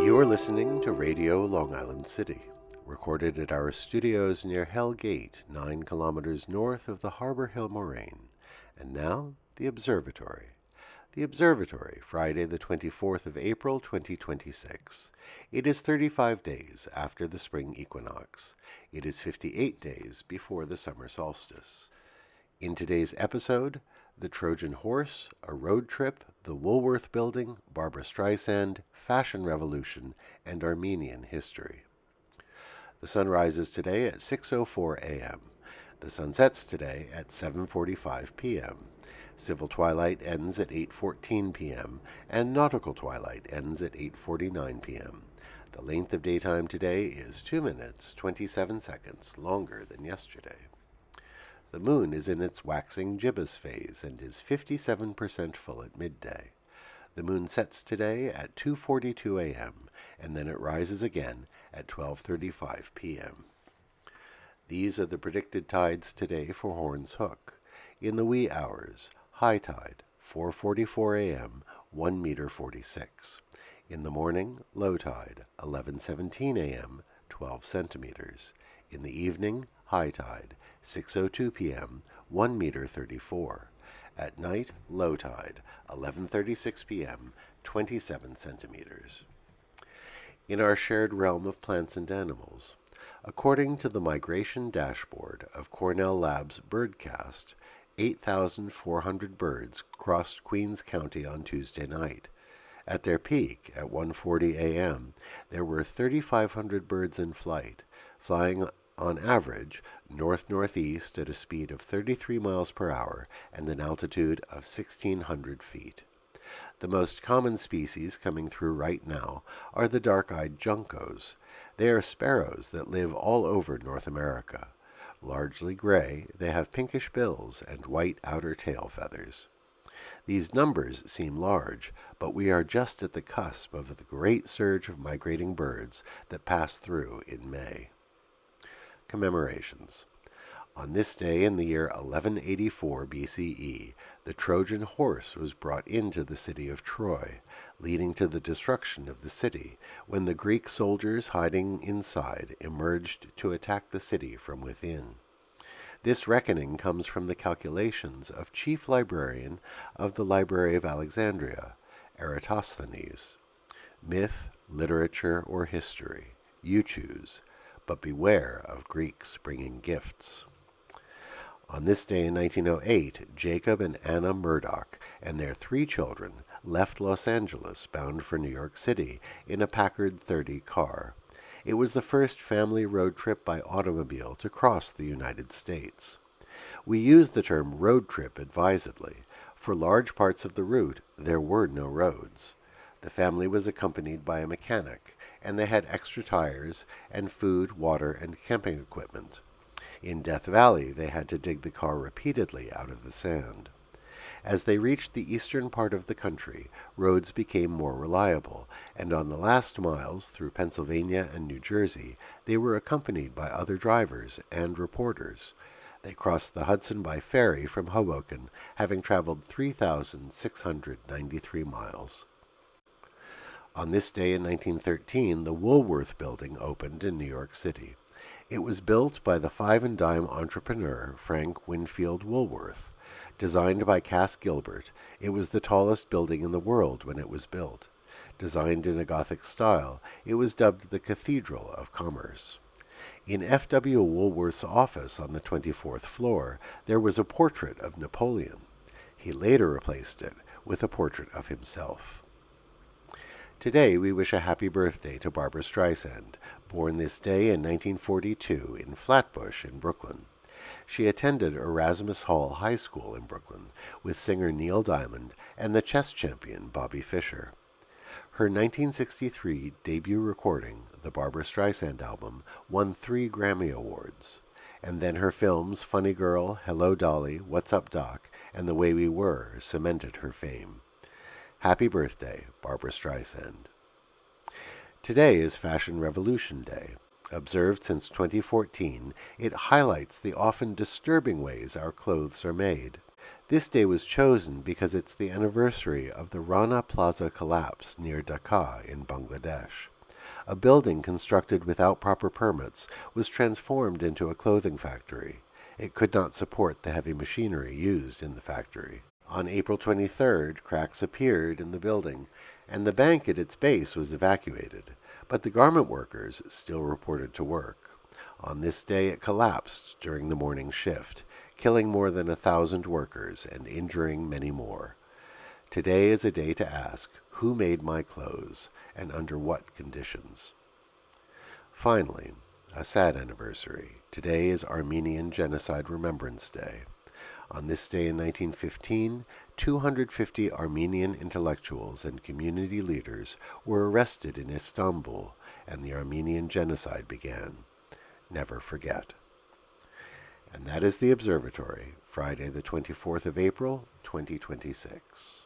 You're listening to Radio Long Island City, recorded at our studios near Hell Gate, 9 kilometers north of the Harbor Hill Moraine. And now, the Observatory. The Observatory, Friday the 24th of April, 2026. It is 35 days after the spring equinox. It is 58 days before the summer solstice. In today's episode, the Trojan Horse, a road trip, the Woolworth Building, Barbra Streisand, fashion revolution, and Armenian history. The sun rises today at 6:04 a.m. The sun sets today at 7:45 p.m. Civil twilight ends at 8:14 p.m., and nautical twilight ends at 8:49 p.m. The length of daytime today is 2 minutes, 27 seconds longer than yesterday. The moon is in its waxing gibbous phase and is 57% full at midday. The moon sets today at 2:42 a.m., and then it rises again at 12:35 p.m. These are the predicted tides today for Horns Hook. In the wee hours, high tide, 4:44 a.m., 1 meter 46. In the morning, low tide, 11:17 a.m., 12 centimeters. In the evening, high tide, 6:02 p.m., 1 meter 34. At night, low tide, 11:36 p.m., 27 centimeters. In our shared realm of plants and animals, according to the migration dashboard of Cornell Labs Birdcast, 8,400 birds crossed Queens County on Tuesday night. At their peak, at 1:40 a.m., there were 3,500 birds in flight, flying on average north-northeast at a speed of 33 miles per hour and an altitude of 1,600 feet. The most common species coming through right now are the dark-eyed juncos. They are sparrows that live all over North America. Largely gray, they have pinkish bills and white outer tail feathers. These numbers seem large, but we are just at the cusp of the great surge of migrating birds that passed through in May. Commemorations. On this day in the year 1184 BCE, the Trojan horse was brought into the city of Troy, leading to the destruction of the city, when the Greek soldiers hiding inside emerged to attack the city from within. This reckoning comes from the calculations of chief librarian of the Library of Alexandria, Eratosthenes. Myth, literature, or history, you choose, but beware of Greeks bringing gifts. On this day in 1908, Jacob and Anna Murdoch and their 3 children left Los Angeles bound for New York City in a Packard 30 car. It was the first family road trip by automobile to cross the United States. We use the term road trip advisedly. For large parts of the route, there were no roads. The family was accompanied by a mechanic, and they had extra tires and food, water, and camping equipment. In Death Valley, they had to dig the car repeatedly out of the sand. As they reached the eastern part of the country, roads became more reliable, and on the last miles through Pennsylvania and New Jersey, they were accompanied by other drivers and reporters. They crossed the Hudson by ferry from Hoboken, having traveled 3,693 miles. On this day in 1913, the Woolworth Building opened in New York City. It was built by the five-and-dime entrepreneur Frank Winfield Woolworth. Designed by Cass Gilbert, it was the tallest building in the world when it was built. Designed in a Gothic style, it was dubbed the Cathedral of Commerce. In F.W. Woolworth's office on the 24th floor, there was a portrait of Napoleon. He later replaced it with a portrait of himself. Today we wish a happy birthday to Barbra Streisand, born this day in 1942 in Flatbush in Brooklyn. She attended Erasmus Hall High School in Brooklyn with singer Neil Diamond and the chess champion Bobby Fischer. Her 1963 debut recording, the Barbra Streisand album, won 3 Grammy Awards. And then her films Funny Girl, Hello Dolly, What's Up Doc, and The Way We Were cemented her fame. Happy birthday, Barbra Streisand. Today is Fashion Revolution Day. Observed since 2014, it highlights the often disturbing ways our clothes are made. This day was chosen because it's the anniversary of the Rana Plaza collapse near Dhaka in Bangladesh. A building constructed without proper permits was transformed into a clothing factory. It could not support the heavy machinery used in the factory. On April 23rd, cracks appeared in the building, and the bank at its base was evacuated, but the garment workers still reported to work. On this day it collapsed during the morning shift, killing more than 1,000 workers and injuring many more. Today is a day to ask, who made my clothes, and under what conditions? Finally, a sad anniversary. Today is Armenian Genocide Remembrance Day. On this day in 1915, 250 Armenian intellectuals and community leaders were arrested in Istanbul, and the Armenian Genocide began. Never forget. And that is the Observatory, Friday the 24th of April, 2026.